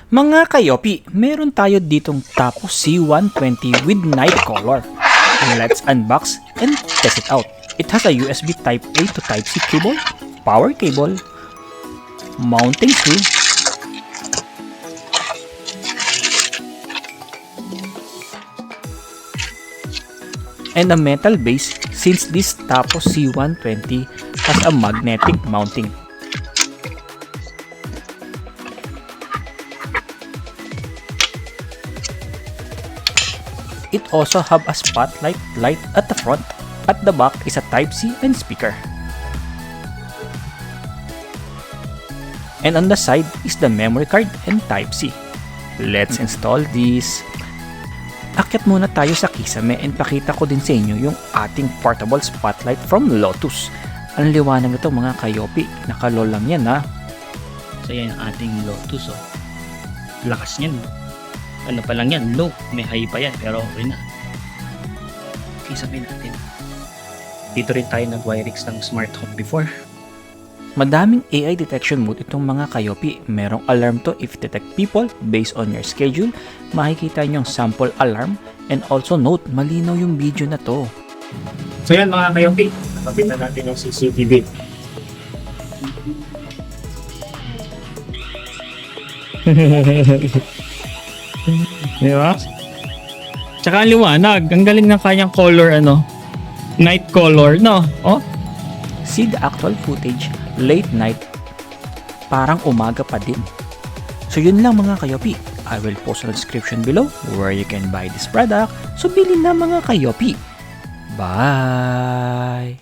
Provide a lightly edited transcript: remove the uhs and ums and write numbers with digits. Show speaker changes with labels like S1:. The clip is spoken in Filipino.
S1: Mga kayopi, meron tayo ditong Tapo C120 with night color. Let's unbox and test it out. It has a USB Type A to Type C cable, power cable, mounting screw, and a metal base since this Tapo C120 has a magnetic mounting. It also have a spotlight light at the front. At the back is a Type C and speaker. And on the side is the memory card and Type C. Let's install this. Akyat muna tayo sa kisame and pakita ko din sa inyo yung ating portable spotlight from Lotus. Ang liwanag nito mga kayopi, naka-low lang yan ha.
S2: So yan ang ating Lotus oh. Lakas niyan. Ano pa lang yan, low. May high pa yan, pero okay na. Okay, sabihin natin. Dito rin tayo nag-Wirex ng smart home before.
S1: Madaming AI detection mode itong mga kayopi. Merong alarm to if detect people based on your schedule. Makikita nyo yung sample alarm. And also note, malinaw yung video na to.
S3: So yan mga kayopi, nakapitan natin yung CCTV.
S2: Di ba? Tsaka ang liwanag. Ang galing ng kanyang color, night color, no? Oh?
S1: See the actual footage, late night, parang umaga pa din. So yun lang mga kayopi. I will post a description below where you can buy this product. So bilhin na mga kayopi. Bye!